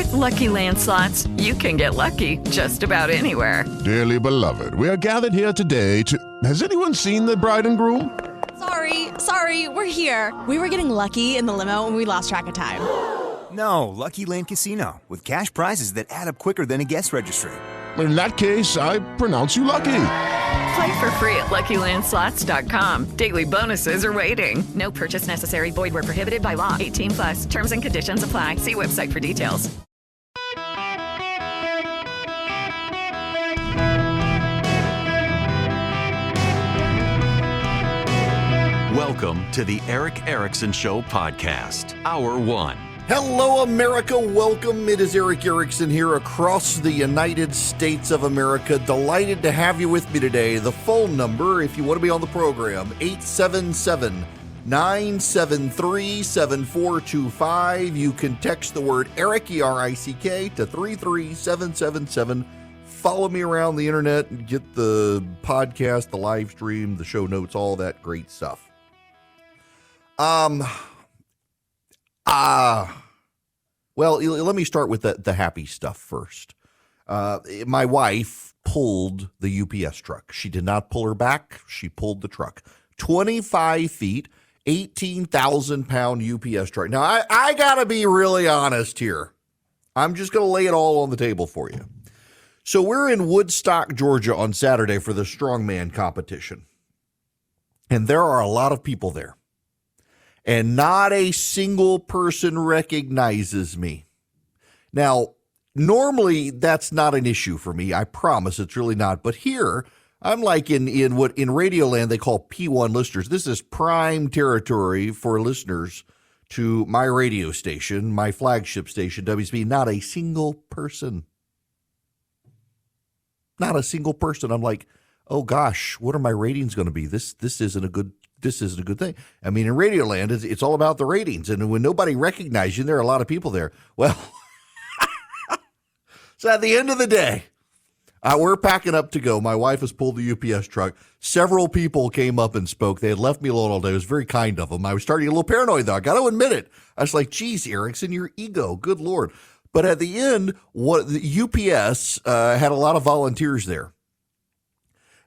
With Lucky Land Slots, you can get lucky just about anywhere. Dearly beloved, we are gathered here today to... Has anyone seen the bride and groom? Sorry, we're here. We were getting lucky in the limo and we lost track of time. No, Lucky Land Casino, with cash prizes that add up quicker than a guest registry. In that case, I pronounce you lucky. Play for free at LuckyLandSlots.com. Daily bonuses are waiting. No purchase necessary. Void where prohibited by law. 18+. Terms and conditions apply. See website for details. Welcome to the Eric Erickson Show podcast, Hour 1. Hello, America. Welcome. It is Eric Erickson here across the United States of America. Delighted to have you with me today. The phone number, if you want to be on the program, 877-973-7425. You can text the word Eric, E-R-I-C-K, to 33777. Follow me around the internet and get the podcast, the live stream, the show notes, all that great stuff. Well, let me start with the happy stuff first. My wife pulled the UPS truck. She did not pull her back. She pulled the truck. 25 feet, 18,000-pound UPS truck. Now, I got to be really honest here. I'm just going to lay it all on the table for you. So we're in Woodstock, Georgia on Saturday for the strongman competition. And there are a lot of people there. And not a single person recognizes me. Now, normally that's not an issue for me. I promise it's really not. But here, I'm like in what in Radioland they call P1 listeners. This is prime territory for listeners to my radio station, my flagship station, WSB. Not a single person. Not a single person. I'm like, oh gosh, what are my ratings going to be? This isn't a good thing. I mean, in Radioland, it's all about the ratings. And when nobody recognizes you, there are a lot of people there. Well, so at the end of the day, we're packing up to go. My wife has pulled the UPS truck. Several people came up and spoke. They had left me alone all day. It was very kind of them. I was starting to get a little paranoid, though. I got to admit it. I was like, geez, Erickson, your ego. Good Lord. But at the end, the UPS had a lot of volunteers there.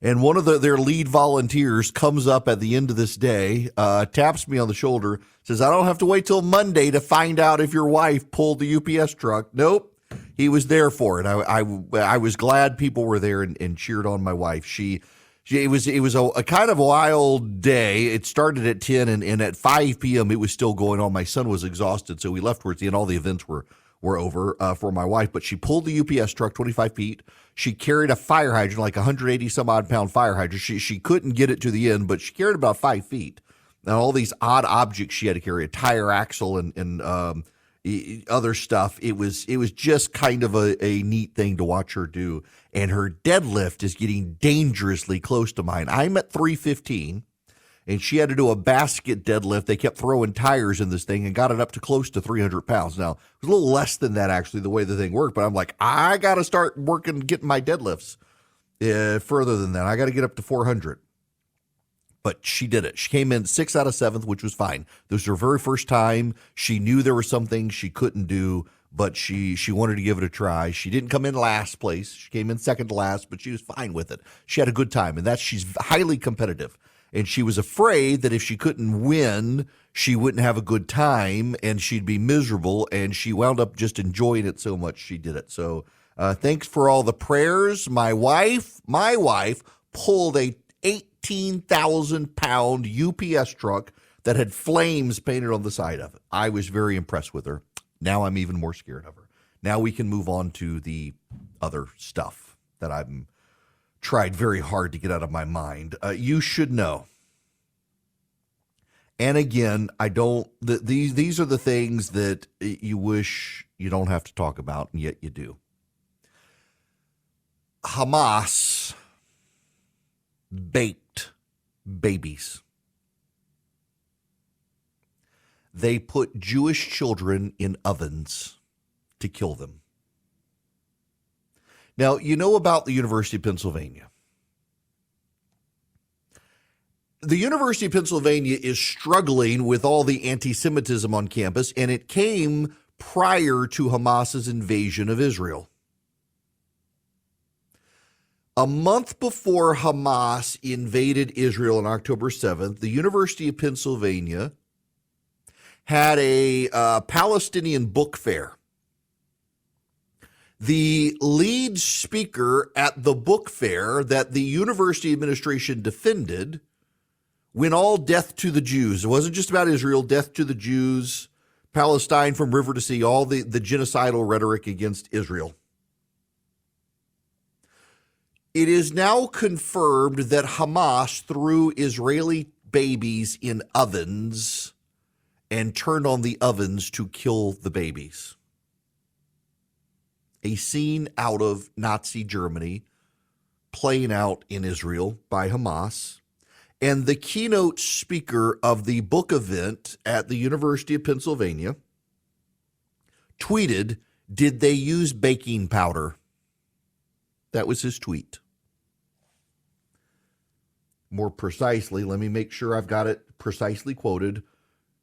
And one of their lead volunteers comes up at the end of this day, taps me on the shoulder, says, I don't have to wait till Monday to find out if your wife pulled the UPS truck. Nope. He was there for it. I was glad people were there and cheered on my wife. It was a kind of wild day. It started at 10 and at 5 p.m. it was still going on. My son was exhausted, so we left towards the end. All the events were over for my wife, but she pulled the UPS truck 25 feet. She carried a fire hydrant, like 180 some odd pound fire hydrant. She couldn't get it to the end, but she carried about 5 feet. And all these odd objects she had to carry, a tire axle and other stuff. It was just kind of a neat thing to watch her do. And her deadlift is getting dangerously close to mine. I'm at 315. And she had to do a basket deadlift. They kept throwing tires in this thing and got it up to close to 300 pounds. Now, it was a little less than that, actually, the way the thing worked. But I'm like, I got to start working, getting my deadlifts further than that. I got to get up to 400. But she did it. She came in 6 out of 7th, which was fine. This was her very first time. She knew there were some things she couldn't do, but she wanted to give it a try. She didn't come in last place. She came in second to last, but she was fine with it. She had a good time, and she's highly competitive. And she was afraid that if she couldn't win, she wouldn't have a good time and she'd be miserable. And she wound up just enjoying it so much she did it. So thanks for all the prayers. My wife pulled a 18,000-pound UPS truck that had flames painted on the side of it. I was very impressed with her. Now I'm even more scared of her. Now we can move on to the other stuff that I'm tried very hard to get out of my mind. You should know. And again, these are the things that you wish you don't have to talk about, and yet you do. Hamas baked babies. They put Jewish children in ovens to kill them. Now, you know about the University of Pennsylvania. The University of Pennsylvania is struggling with all the anti-Semitism on campus, and it came prior to Hamas's invasion of Israel. A month before Hamas invaded Israel on October 7th, the University of Pennsylvania had a Palestinian book fair. The lead speaker at the book fair that the university administration defended went all death to the Jews. It wasn't just about Israel, death to the Jews, Palestine from river to sea, all the genocidal rhetoric against Israel. It is now confirmed that Hamas threw Israeli babies in ovens and turned on the ovens to kill the babies. A scene out of Nazi Germany playing out in Israel by Hamas. And the keynote speaker of the book event at the University of Pennsylvania tweeted, "Did they use baking powder?" That was his tweet. More precisely, let me make sure I've got it precisely quoted.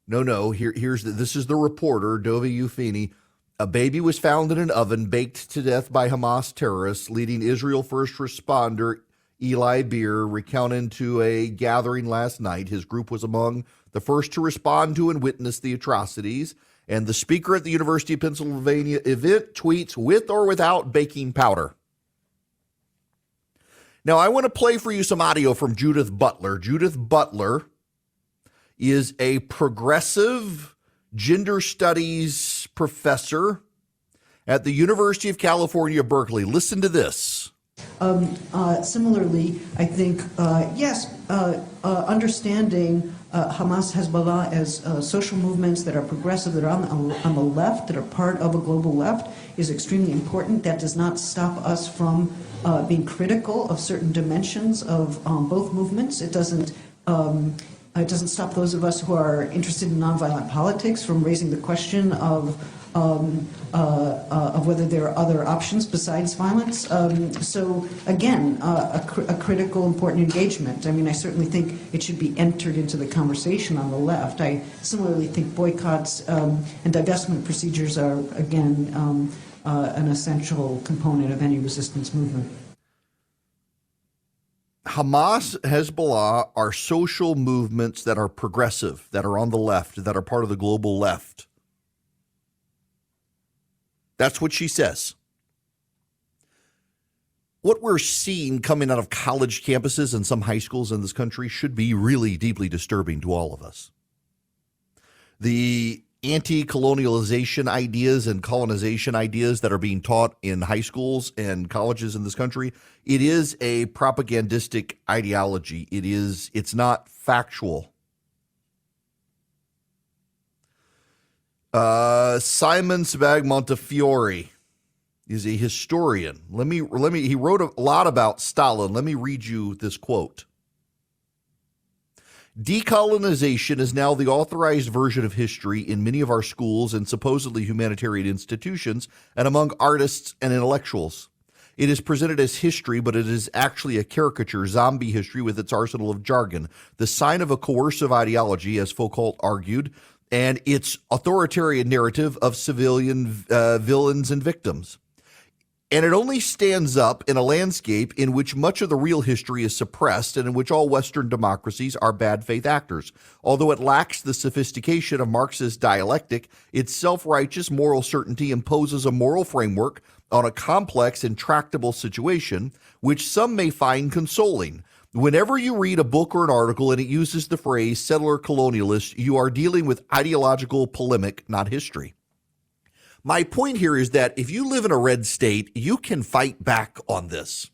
This is the reporter, Dovi Ufini. A baby was found in an oven, baked to death by Hamas terrorists, leading Israel first responder Eli Beer recounted to a gathering last night. His group was among the first to respond to and witness the atrocities. And the speaker at the University of Pennsylvania event tweets, "With or without baking powder." Now, I want to play for you some audio from Judith Butler. Judith Butler is a progressive gender studies professor at the University of California, Berkeley. Listen to this. Similarly, I think, understanding Hamas, Hezbollah as social movements that are progressive, that are on the left, that are part of a global left, is extremely important. That does not stop us from being critical of certain dimensions of both movements. It doesn't stop those of us who are interested in nonviolent politics from raising the question of whether there are other options besides violence. So again, a critical, important engagement. I mean, I certainly think it should be entered into the conversation on the left. I similarly think boycotts and divestment procedures are, again, an essential component of any resistance movement. Hamas, Hezbollah are social movements that are progressive, that are on the left, that are part of the global left. That's what she says. What we're seeing coming out of college campuses and some high schools in this country should be really deeply disturbing to all of us. The anti-colonialization ideas and colonization ideas that are being taught in high schools and colleges in this country, it is a propagandistic ideology. It's not factual. Simon Sebag Montefiore is a historian. He wrote a lot about Stalin. Let me read you this quote. Decolonization is now the authorized version of history in many of our schools and supposedly humanitarian institutions and among artists and intellectuals. It is presented as history, but it is actually a caricature, zombie history with its arsenal of jargon, the sign of a coercive ideology, as Foucault argued, and its authoritarian narrative of civilian villains and victims. And it only stands up in a landscape in which much of the real history is suppressed and in which all Western democracies are bad faith actors. Although it lacks the sophistication of Marxist dialectic, its self-righteous moral certainty imposes a moral framework on a complex, intractable situation, which some may find consoling. Whenever you read a book or an article and it uses the phrase settler colonialist, you are dealing with ideological polemic, not history. My point here is that if you live in a red state, you can fight back on this.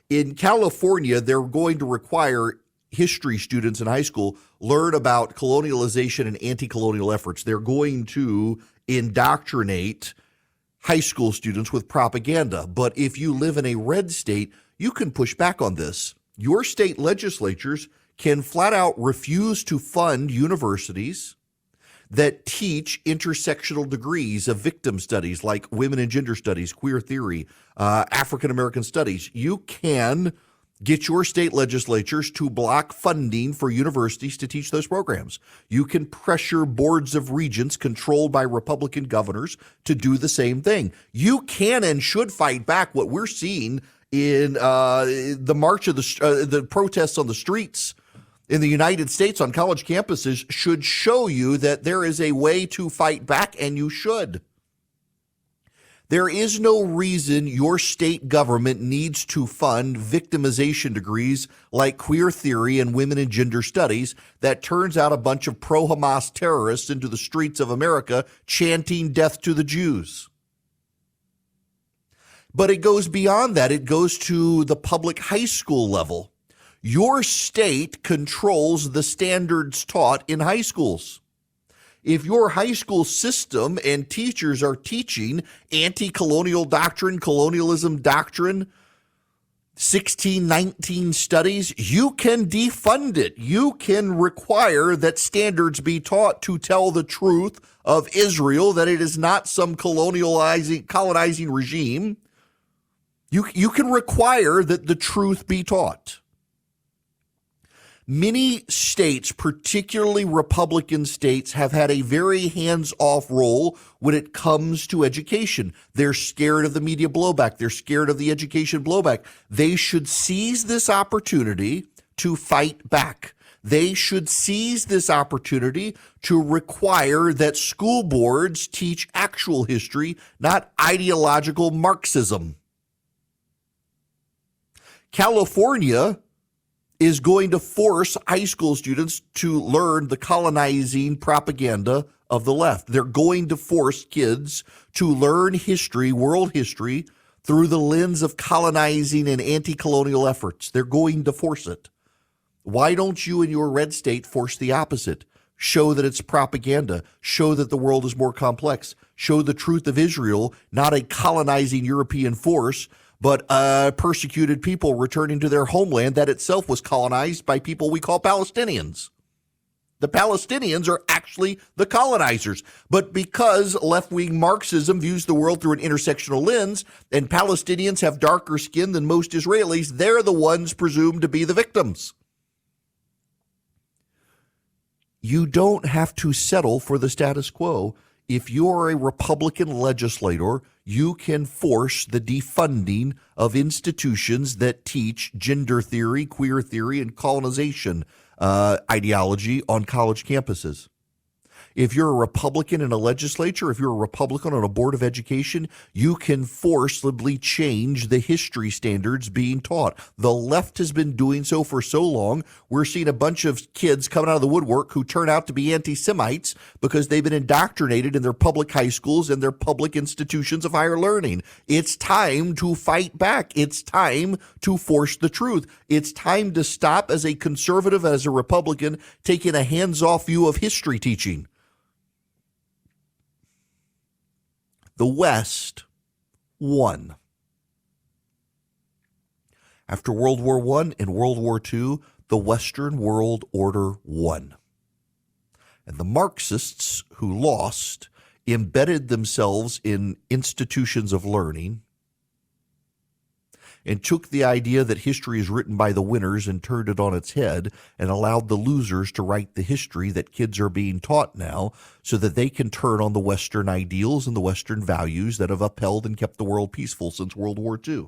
In California, they're going to require history students in high school learn about colonialization and anti-colonial efforts. They're going to indoctrinate high school students with propaganda. But if you live in a red state, you can push back on this. Your state legislatures can flat out refuse to fund universities that teach intersectional degrees of victim studies like women and gender studies, queer theory, African American studies. You can Get your state legislatures to block funding for universities to teach those programs. You can pressure boards of regents controlled by Republican governors to do the same thing. You can and should fight back. What we're seeing in the march of the protests on the streets in the United States on college campuses should show you that there is a way to fight back, and you should. There is no reason your state government needs to fund victimization degrees like queer theory and women and gender studies that turns out a bunch of pro-Hamas terrorists into the streets of America chanting death to the Jews. But it goes beyond that. It goes to the public high school level. Your state controls the standards taught in high schools. If your high school system and teachers are teaching anti-colonial doctrine, colonialism doctrine, 1619 studies, you can defund it. You can require that standards be taught to tell the truth of Israel, that it is not some colonizing regime. You can require that the truth be taught. Many states, particularly Republican states, have had a very hands-off role when it comes to education. They're scared of the media blowback. They're scared of the education blowback. They should seize this opportunity to fight back. They should seize this opportunity to require that school boards teach actual history, not ideological Marxism. California is going to force high school students to learn the colonizing propaganda of the left. They're going to force kids to learn history, world history, through the lens of colonizing and anti-colonial efforts. They're going to force it. Why don't you in your red state force the opposite? Show that it's propaganda. Show that the world is more complex. Show the truth of Israel, not a colonizing European force, but persecuted people returning to their homeland that itself was colonized by people we call Palestinians. The Palestinians are actually the colonizers. But because left-wing Marxism views the world through an intersectional lens, and Palestinians have darker skin than most Israelis, they're the ones presumed to be the victims. You don't have to settle for the status quo. If you're a Republican legislator, you can force the defunding of institutions that teach gender theory, queer theory, and colonization ideology on college campuses. If you're a Republican in a legislature, if you're a Republican on a board of education, you can forcibly change the history standards being taught. The left has been doing so for so long. We're seeing a bunch of kids coming out of the woodwork who turn out to be anti-Semites because they've been indoctrinated in their public high schools and their public institutions of higher learning. It's time to fight back. It's time to force the truth. It's time to stop, as a conservative, as a Republican, taking a hands-off view of history teaching. The West won. After World War I and World War II, the Western world order won. And the Marxists who lost embedded themselves in institutions of learning and took the idea that history is written by the winners and turned it on its head and allowed the losers to write the history that kids are being taught now so that they can turn on the Western ideals and the Western values that have upheld and kept the world peaceful since World War II.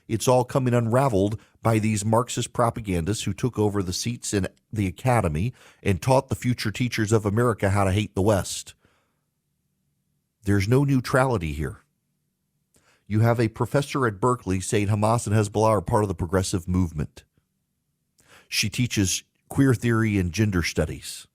It's all coming unraveled by these Marxist propagandists who took over the seats in the academy and taught the future teachers of America how to hate the West. There's no neutrality here. You have a professor at Berkeley saying Hamas and Hezbollah are part of the progressive movement. She teaches queer theory and gender studies.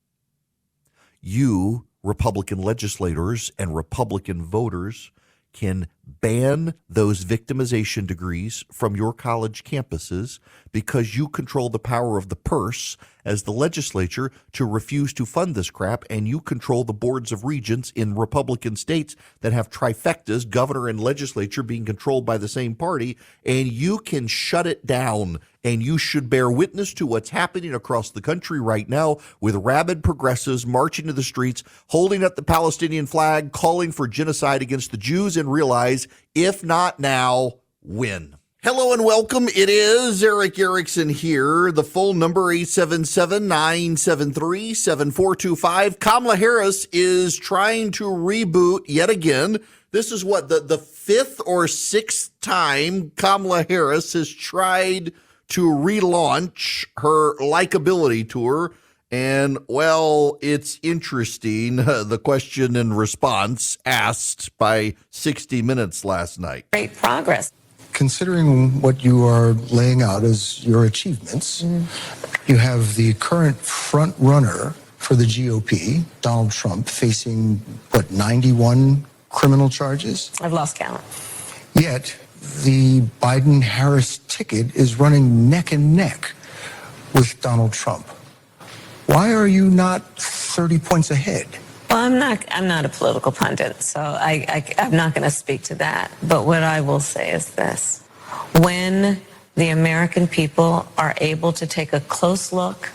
You, Republican legislators and Republican voters, can ban those victimization degrees from your college campuses because you control the power of the purse as the legislature to refuse to fund this crap, and you control the boards of regents in Republican states that have trifectas, governor and legislature being controlled by the same party, and you can shut it down. And you should bear witness to what's happening across the country right now with rabid progressives marching to the streets, holding up the Palestinian flag, calling for genocide against the Jews, and realize, if not now, when? Hello and welcome. It is Eric Erickson here. The phone number 877-973-7425. Kamala Harris is trying to reboot yet again. This is what, the fifth or sixth time Kamala Harris has tried to relaunch her likability tour. And, well, it's interesting, the question and response asked by 60 Minutes last night. Great progress. Considering what you are laying out as your achievements, you have the current front runner for the GOP, Donald Trump, facing, 91 criminal charges? I've lost count. Yet, the Biden-Harris ticket is running neck and neck with Donald Trump. Why are you not 30 points ahead? Well, I'm not a political pundit, so I'm not going to speak to that. But what I will say is this. When the American people are able to take a close look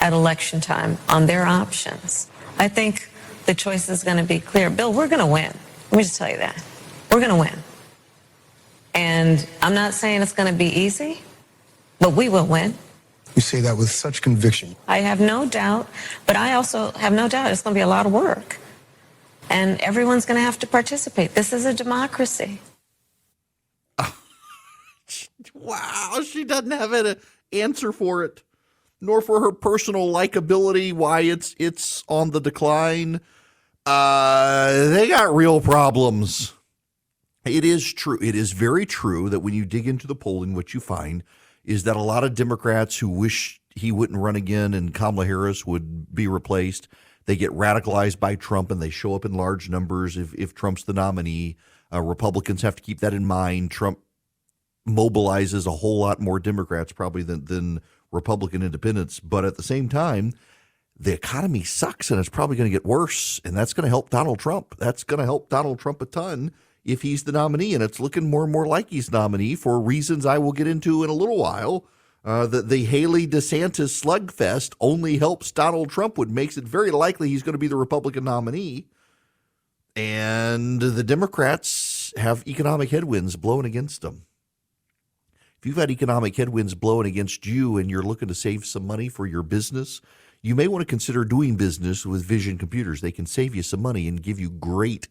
at election time on their options, I think the choice is going to be clear. Bill, we're going to win. Let me just tell you that. We're going to win. And I'm not saying it's going to be easy, but we will win. You say that with such conviction. I have no doubt, but I also have no doubt it's going to be a lot of work. And everyone's going to have to participate. This is a democracy. Wow, she doesn't have an answer for it, nor for her personal likability, why it's on the decline. They got real problems. It is true. It is very true that when you dig into the polling, what you find is that a lot of Democrats who wish he wouldn't run again and Kamala Harris would be replaced, they get radicalized by Trump and they show up in large numbers if Trump's the nominee. Republicans have to keep that in mind. Trump mobilizes a whole lot more Democrats probably than Republican independents. But at the same time, the economy sucks and it's probably going to get worse. And that's going to help Donald Trump. That's going to help Donald Trump a ton if he's the nominee. And it's looking more and more like he's nominee for reasons I will get into in a little while. The Haley DeSantis slugfest only helps Donald Trump, which makes it very likely he's going to be the Republican nominee. And the Democrats have economic headwinds blowing against them. If you've had economic headwinds blowing against you and you're looking to save some money for your business, you may want to consider doing business with Vision Computers. They can save you some money and give you great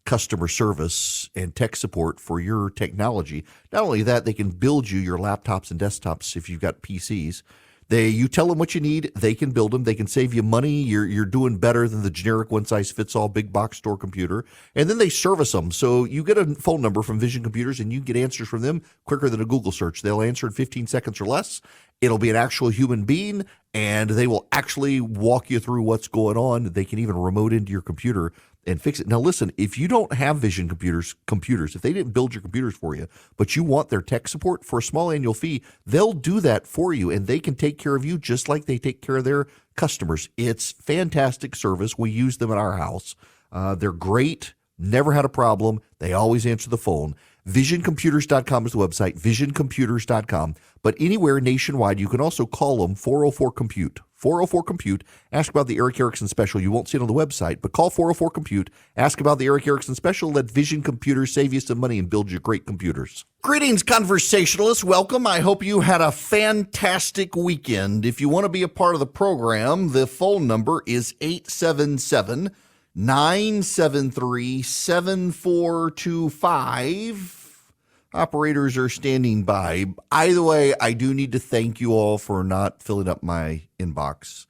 customer service and tech support for your technology. Not only that, they can build you your laptops and desktops if you've got PCs. You tell them what you need, they can build them. They can save you money. You're doing better than the generic one-size-fits-all big box store computer. And then they service them. So you get a phone number from Vision Computers and you get answers from them quicker than a Google search. They'll answer in 15 seconds or less. It'll be an actual human being, and they will actually walk you through what's going on. They can even remote into your computer and fix it. Now, listen, if you don't have Vision computers, if they didn't build your computers for you, but you want their tech support for a small annual fee, they'll do that for you, and they can take care of you just like they take care of their customers. It's fantastic service. We use them at our house. They're great. Never had a problem. They always answer the phone. VisionComputers.com is the website, VisionComputers.com. But anywhere nationwide, you can also call them 404-COMPUTE. 404-COMPUTE. Ask about the Eric Erickson special. You won't see it on the website, but call 404-COMPUTE. Ask about the Eric Erickson special. Let Vision Computers save you some money and build you great computers. Greetings, conversationalists. Welcome. I hope you had a fantastic weekend. If you want to be a part of the program, the phone number is 877-973-7425. Operators are standing by. Either way, I do need to thank you all for not filling up my inbox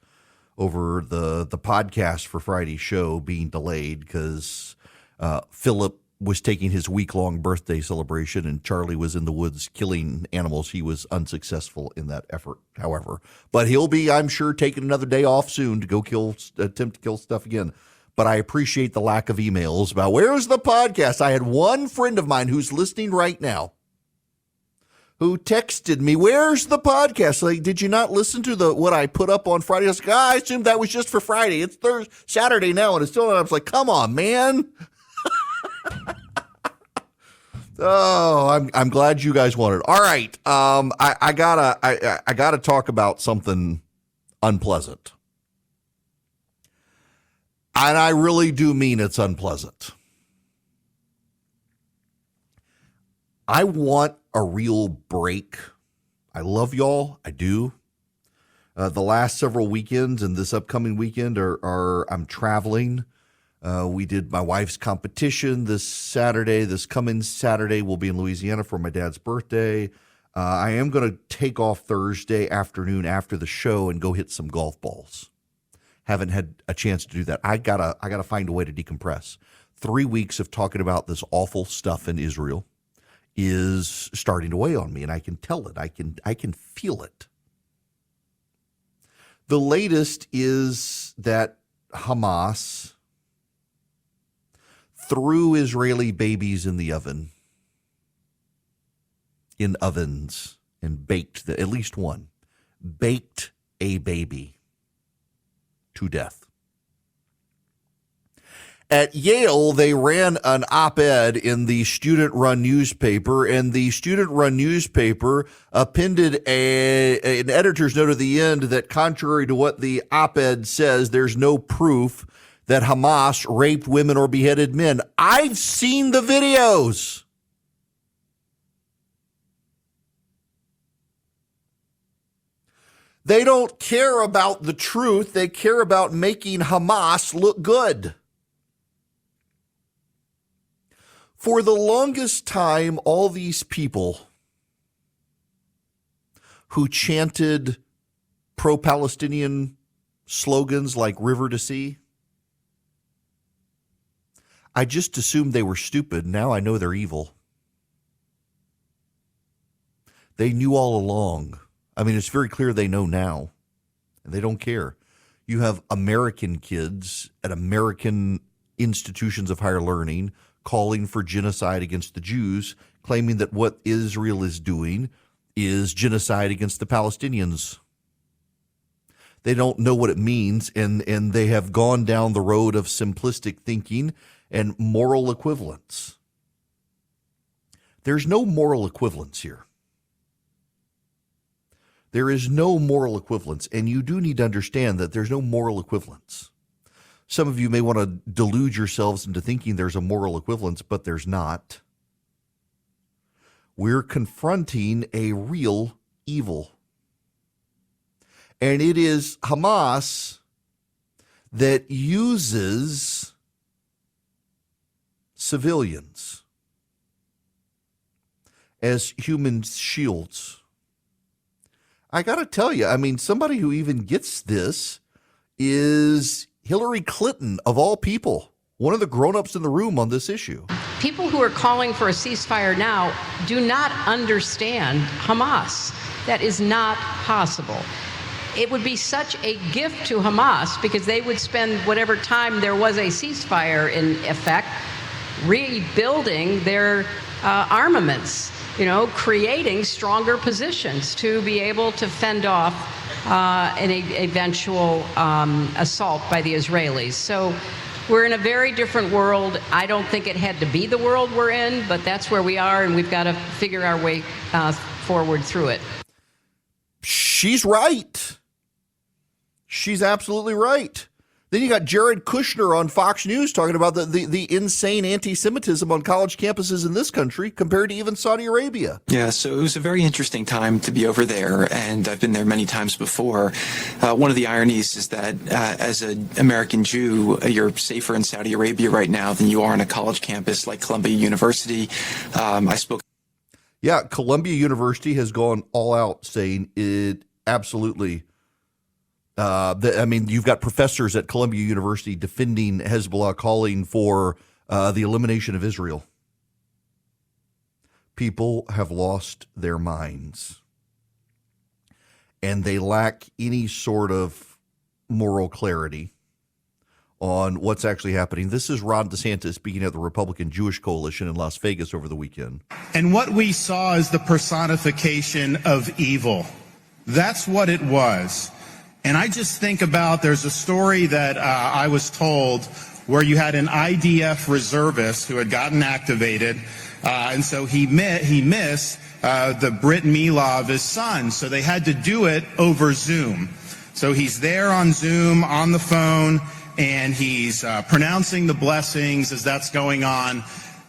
over the podcast for Friday's show being delayed because Philip was taking his week-long birthday celebration and Charlie was in the woods killing animals. He was unsuccessful in that effort, however. But he'll be, I'm sure, taking another day off soon to go attempt to kill stuff again. But I appreciate the lack of emails about where's the podcast. I had one friend of mine who's listening right now who texted me, where's the podcast? Like, did you not listen to what I put up on Friday? I was like, I assumed that was just for Friday. It's Saturday now, and it's still not. I was like, come on, man. Oh, I'm glad you guys wanted it. All right. I gotta talk about something unpleasant. And I really do mean it's unpleasant. I want a real break. I love y'all. I do. The last several weekends and this upcoming weekend I'm traveling. We did my wife's competition this Saturday. This coming Saturday, we'll be in Louisiana for my dad's birthday. I am going to take off Thursday afternoon after the show and go hit some golf balls. Haven't had a chance to do that. I gotta find a way to decompress. 3 weeks of talking about this awful stuff in Israel is starting to weigh on me, and I can tell it. I can feel it. The latest is that Hamas threw Israeli babies in the oven, in ovens, and baked, at least one, baked a baby to death. At Yale, they ran an op-ed in the student-run newspaper, and the student-run newspaper appended an editor's note at the end that, contrary to what the op-ed says, there's no proof that Hamas raped women or beheaded men. I've seen the videos. They don't care about the truth. They care about making Hamas look good. For the longest time, all these people who chanted pro-Palestinian slogans like River to Sea, I just assumed they were stupid. Now I know they're evil. They knew all along. I mean, it's very clear they know now, and they don't care. You have American kids at American institutions of higher learning calling for genocide against the Jews, claiming that what Israel is doing is genocide against the Palestinians. They don't know what it means, and they have gone down the road of simplistic thinking and moral equivalence. There's no moral equivalence here. There is no moral equivalence, and you do need to understand that there's no moral equivalence. Some of you may want to delude yourselves into thinking there's a moral equivalence, but there's not. We're confronting a real evil. And it is Hamas that uses civilians as human shields. I got to tell you, I mean, somebody who even gets this is Hillary Clinton, of all people, one of the grown-ups in the room on this issue. People who are calling for a ceasefire now do not understand Hamas. That is not possible. It would be such a gift to Hamas because they would spend whatever time there was a ceasefire in effect rebuilding their armaments, creating stronger positions to be able to fend off an eventual assault by the Israelis. So we're in a very different world. I don't think it had to be the world we're in, but that's where we are, and we've got to figure our way forward through it. She's right. She's absolutely right. Then you got Jared Kushner on Fox News talking about the insane anti-Semitism on college campuses in this country compared to even Saudi Arabia. Yeah, so it was a very interesting time to be over there, and I've been there many times before. One of the ironies is that as an American Jew, you're safer in Saudi Arabia right now than you are on a college campus like Columbia University. I spoke. Yeah, Columbia University has gone all out saying it absolutely. You've got professors at Columbia University defending Hezbollah, calling for the elimination of Israel. People have lost their minds, and they lack any sort of moral clarity on what's actually happening. This is Ron DeSantis speaking at the Republican Jewish Coalition in Las Vegas over the weekend. And what we saw is the personification of evil. That's what it was. And I just think about, there's a story that I was told where you had an IDF reservist who had gotten activated, and so he missed the Brit Milah of his son, so they had to do it over Zoom. So he's there on Zoom, on the phone, and he's pronouncing the blessings as that's going on.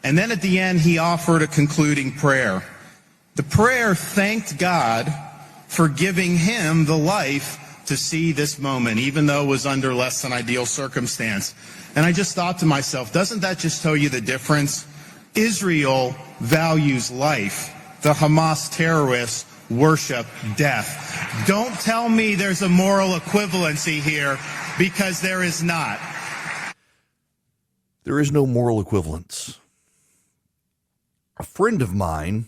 And then at the end, he offered a concluding prayer. The prayer thanked God for giving him the life to see this moment, even though it was under less than ideal circumstance. And I just thought to myself, doesn't that just tell you the difference? Israel values life. The Hamas terrorists worship death. Don't tell me there's a moral equivalency here, because there is not. There is no moral equivalence. A friend of mine,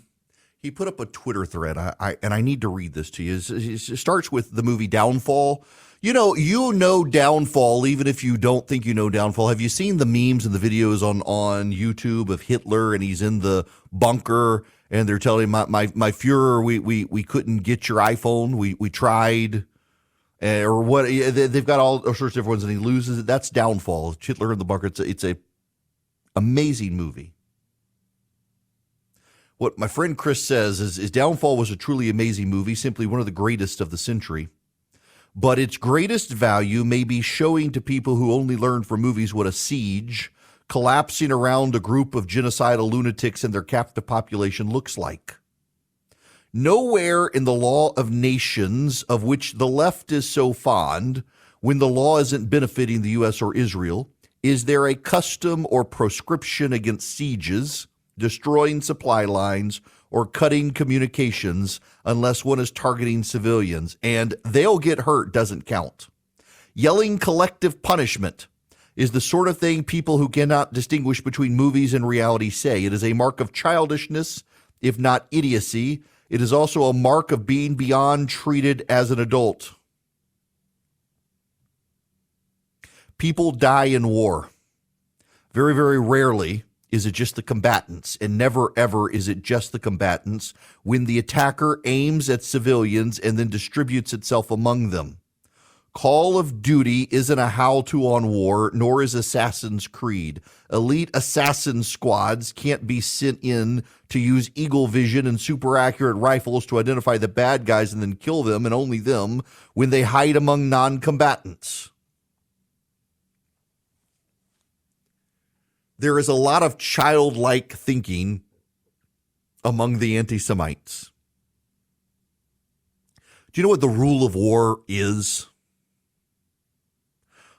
he put up a Twitter thread, and I need to read this to you. It starts with the movie Downfall. You know Downfall, even if you don't think you know Downfall. Have you seen the memes and the videos on YouTube of Hitler, and he's in the bunker, and they're telling him, my Fuhrer, we couldn't get your iPhone. We tried, or what? They've got all sorts of different ones, and he loses it. That's Downfall. Hitler in the bunker. It's a amazing movie. What my friend Chris says is Downfall was a truly amazing movie, simply one of the greatest of the century. But its greatest value may be showing to people who only learn from movies what a siege, collapsing around a group of genocidal lunatics and their captive population looks like. Nowhere in the law of nations, of which the left is so fond, when the law isn't benefiting the U.S. or Israel, is there a custom or proscription against sieges, destroying supply lines, or cutting communications unless one is targeting civilians, and they'll get hurt doesn't count. Yelling collective punishment is the sort of thing people who cannot distinguish between movies and reality say. It is a mark of childishness, if not idiocy. It is also a mark of being beyond treated as an adult. People die in war. Very, very rarely is it just the combatants, and never, ever is it just the combatants when the attacker aims at civilians and then distributes itself among them. Call of Duty isn't a how-to on war, nor is Assassin's Creed. Elite assassin squads can't be sent in to use eagle vision and super accurate rifles to identify the bad guys and then kill them, and only them, when they hide among non-combatants. There is a lot of childlike thinking among the anti-Semites. Do you know what the rule of war is?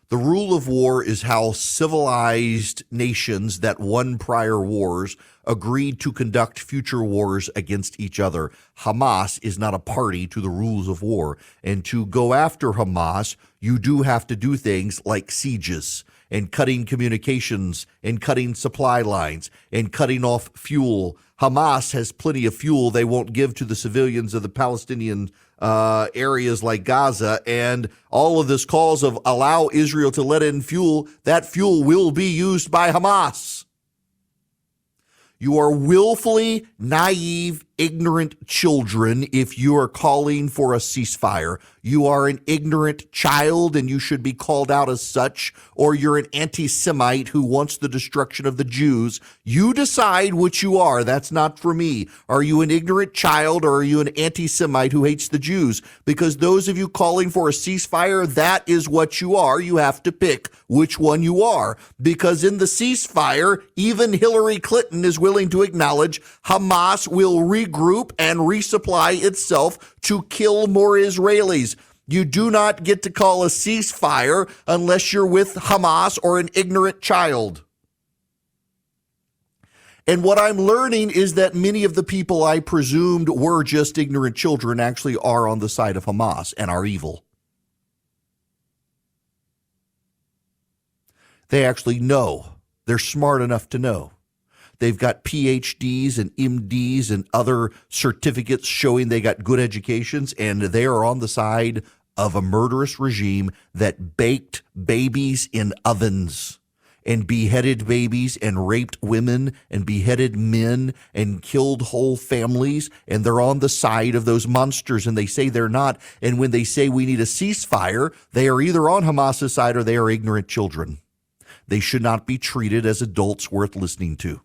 The rule of war is how civilized nations that won prior wars agreed to conduct future wars against each other. Hamas is not a party to the rules of war. And to go after Hamas, you do have to do things like sieges and cutting communications and cutting supply lines and cutting off fuel. Hamas has plenty of fuel they won't give to the civilians of the Palestinian areas like Gaza, and all of this calls of allow Israel to let in fuel. That fuel will be used by Hamas. You are willfully naive, ignorant children if you are calling for a ceasefire. You are an ignorant child, and you should be called out as such, or you're an anti-Semite who wants the destruction of the Jews. You decide what you are. That's not for me. Are you an ignorant child, or are you an anti-Semite who hates the Jews? Because those of you calling for a ceasefire, that is what you are. You have to pick which one you are. Because in the ceasefire, even Hillary Clinton is willing to acknowledge Hamas will regroup and resupply itself to kill more Israelis. You do not get to call a ceasefire unless you're with Hamas or an ignorant child. And what I'm learning is that many of the people I presumed were just ignorant children actually are on the side of Hamas and are evil. They actually know. They're smart enough to know. They've got PhDs and MDs and other certificates showing they got good educations, and they are on the side of a murderous regime that baked babies in ovens and beheaded babies and raped women and beheaded men and killed whole families, and they're on the side of those monsters, and they say they're not. And when they say we need a ceasefire, they are either on Hamas's side or they are ignorant children. They should not be treated as adults worth listening to.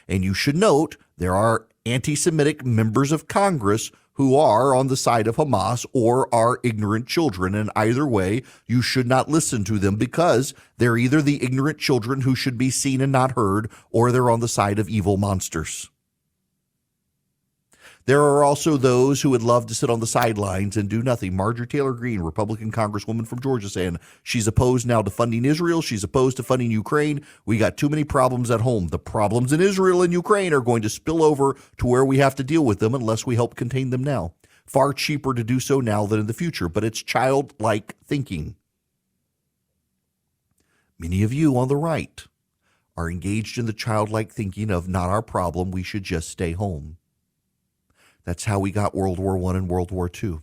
And you should note there are anti-Semitic members of Congress who are on the side of Hamas or are ignorant children. And either way, you should not listen to them because they're either the ignorant children who should be seen and not heard, or they're on the side of evil monsters. There are also those who would love to sit on the sidelines and do nothing. Marjorie Taylor Greene, Republican Congresswoman from Georgia, saying she's opposed now to funding Israel. She's opposed to funding Ukraine. We got too many problems at home. The problems in Israel and Ukraine are going to spill over to where we have to deal with them unless we help contain them now. Far cheaper to do so now than in the future, but it's childlike thinking. Many of you on the right are engaged in the childlike thinking of not our problem, we should just stay home. That's how we got World War I and World War II,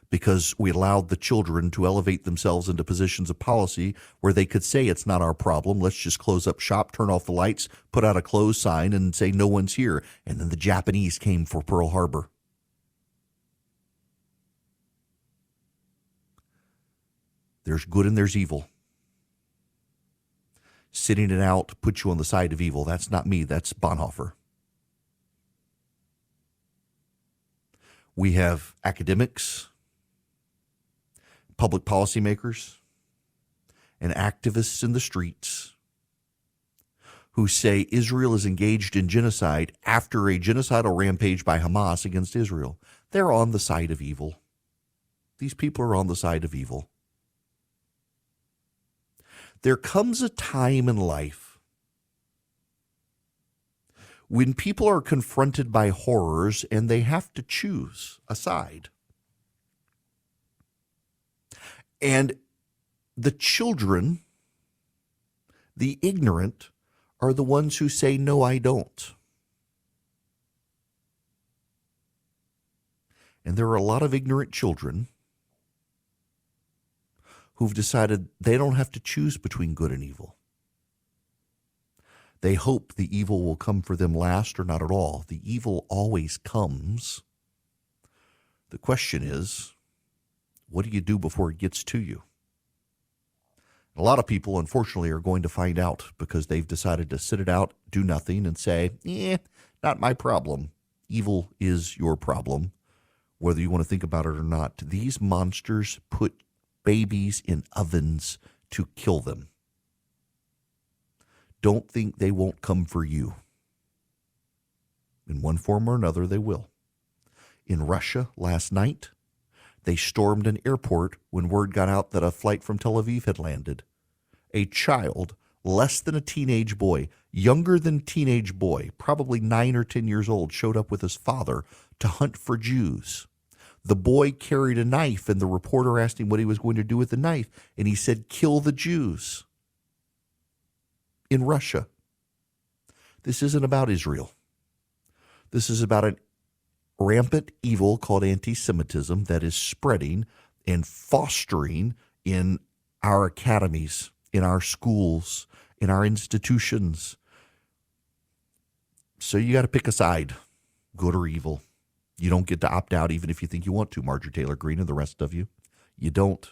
because we allowed the children to elevate themselves into positions of policy where they could say it's not our problem. Let's just close up shop, turn off the lights, put out a close sign, and say no one's here. And then the Japanese came for Pearl Harbor. There's good and there's evil. Sitting it out puts you on the side of evil. That's not me. That's Bonhoeffer. We have academics, public policymakers, and activists in the streets who say Israel is engaged in genocide after a genocidal rampage by Hamas against Israel. They're on the side of evil. These people are on the side of evil. There comes a time in life when people are confronted by horrors and they have to choose a side. And the children, the ignorant, are the ones who say, no, I don't. And there are a lot of ignorant children who've decided they don't have to choose between good and evil. They hope the evil will come for them last or not at all. The evil always comes. The question is, what do you do before it gets to you? A lot of people, unfortunately, are going to find out because they've decided to sit it out, do nothing, and say, not my problem. Evil is your problem, whether you want to think about it or not. These monsters put babies in ovens to kill them. Don't think they won't come for you. In one form or another, they will. In Russia last night, they stormed an airport when word got out that a flight from Tel Aviv had landed. A child, less than a teenage boy, younger than teenage boy, probably 9 or 10 years old, showed up with his father to hunt for Jews. The boy carried a knife, and the reporter asked him what he was going to do with the knife, and he said, kill the Jews. In Russia. This isn't about Israel. This is about a rampant evil called anti-Semitism that is spreading and fostering in our academies, in our schools, in our institutions. So you got to pick a side, good or evil. You don't get to opt out even if you think you want to, Marjorie Taylor Greene and the rest of you. You don't.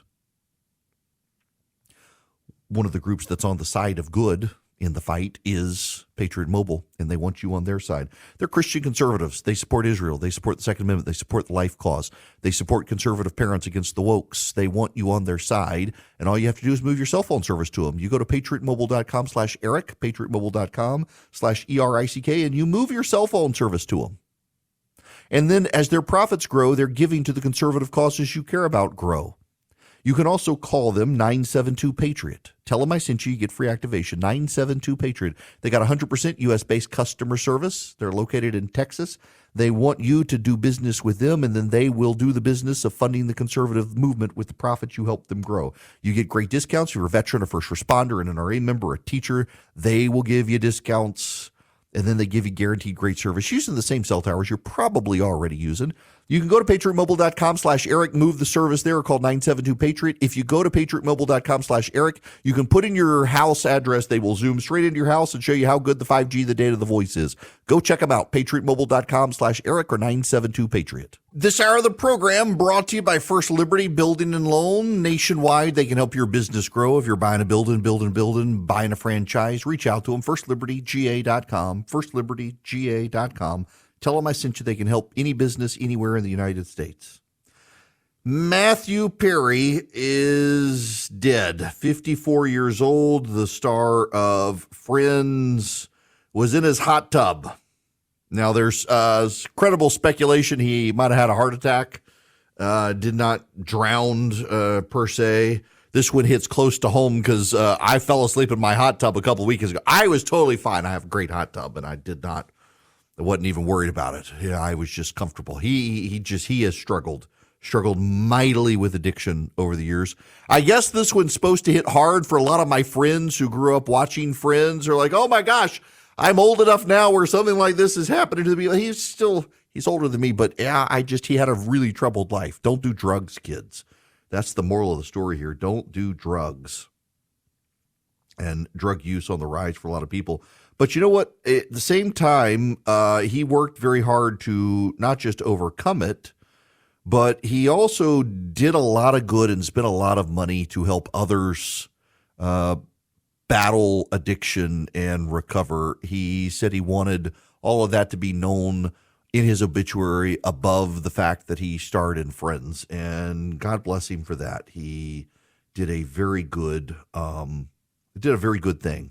One of the groups that's on the side of good in the fight is Patriot Mobile, and they want you on their side. They're Christian conservatives. They support Israel. They support the Second Amendment. They support the life cause. They support conservative parents against the wokes. They want you on their side, and all you have to do is move your cell phone service to them. You go to patriotmobile.com/Eric, patriotmobile.com/ERICK, and you move your cell phone service to them. And then as their profits grow, they're giving to the conservative causes you care about grow. You can also call them 972-PATRIOT. Tell them I sent you. You get free activation. 972-PATRIOT. They got 100% U.S.-based customer service. They're located in Texas. They want you to do business with them, and then they will do the business of funding the conservative movement with the profits you help them grow. You get great discounts. If you're a veteran, a first responder, an NRA member, a teacher, they will give you discounts. And then they give you guaranteed great service using the same cell towers you're probably already using. You can go to patriotmobile.com/Eric, move the service there, called 972-PATRIOT. If you go to patriotmobile.com/Eric, you can put in your house address. They will zoom straight into your house and show you how good the 5G, the data, the voice is. Go check them out, patriotmobile.com/Eric or 972-PATRIOT. This hour of the program brought to you by First Liberty Building and Loan. Nationwide, they can help your business grow. If you're buying a building, buying a franchise, reach out to them, firstlibertyga.com, firstlibertyga.com. Tell them I sent you. They can help any business anywhere in the United States. Matthew Perry is dead, 54 years old. The star of Friends was in his hot tub Now, there's credible speculation he might have had a heart attack, did not drown per se. This one hits close to home because I fell asleep in my hot tub a couple weeks ago. I was totally fine. I have a great hot tub, and I wasn't even worried about it. Yeah, I was just comfortable. He has struggled mightily with addiction over the years. I guess this one's supposed to hit hard for a lot of my friends who grew up watching Friends. Are like, oh my gosh, I'm old enough now where something like this is happening to me. He's older than me, but yeah, he had a really troubled life. Don't do drugs, kids. That's the moral of the story here. Don't do drugs. And drug use on the rise for a lot of people. But you know what? At the same time, he worked very hard to not just overcome it, but he also did a lot of good and spent a lot of money to help others battle addiction and recover. He said he wanted all of that to be known in his obituary above the fact that he starred in Friends. And God bless him for that. He did a very good thing,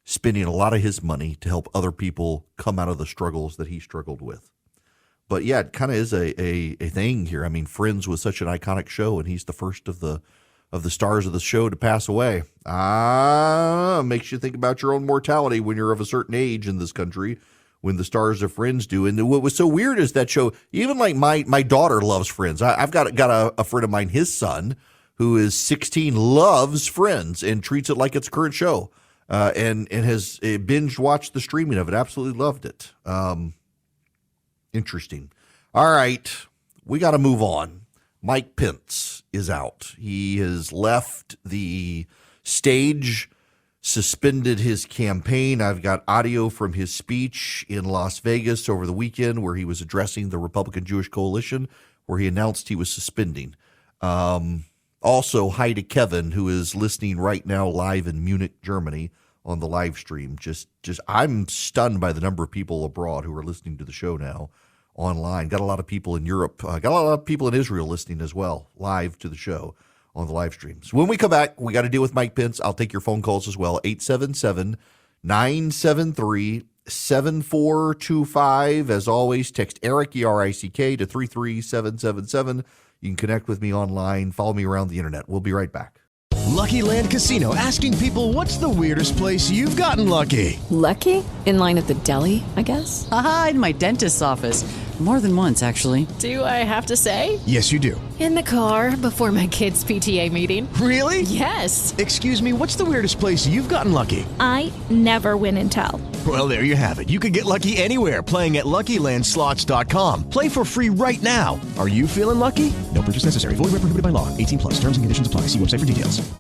spending a lot of his money to help other people come out of the struggles that he struggled with. But yeah, it kind of is a thing here. I mean, Friends was such an iconic show, and he's the first of the stars of the show to pass away. Makes you think about your own mortality when you're of a certain age in this country, when the stars of Friends do. And what was so weird is that show, even like my daughter loves Friends. I've got a friend of mine, his son, who is 16, loves Friends and treats it like it's a current show, and has binge watched the streaming of it. Absolutely loved it. Interesting. All right, we got to move on. Mike Pence is out. He has left the stage, suspended his campaign. I've got audio from his speech in Las Vegas over the weekend where he was addressing the Republican Jewish Coalition, where he announced he was suspending. Also, hi to Kevin, who is listening right now live in Munich, Germany on the live stream. Just I'm stunned by the number of people abroad who are listening to the show now online. Got a lot of people in Europe. Got a lot of people in Israel listening as well, live to the show on the live streams. When we come back, we got to deal with Mike Pence. I'll take your phone calls as well. 877-973-7425. As always, text Eric, E-R-I-C-K, to 33777. You can connect with me online. Follow me around the internet. We'll be right back. Lucky Land Casino, asking people, what's the weirdest place you've gotten lucky? Lucky? In line at the deli, I guess? Aha, in my dentist's office. More than once, actually. Do I have to say? Yes, you do. In the car before my kids' PTA meeting. Really? Yes. Excuse me, what's the weirdest place you've gotten lucky? I never win and tell. Well, there you have it. You can get lucky anywhere, playing at LuckyLandSlots.com. Play for free right now. Are you feeling lucky? No purchase necessary. Void where prohibited by law. 18+. Terms and conditions apply. See website for details.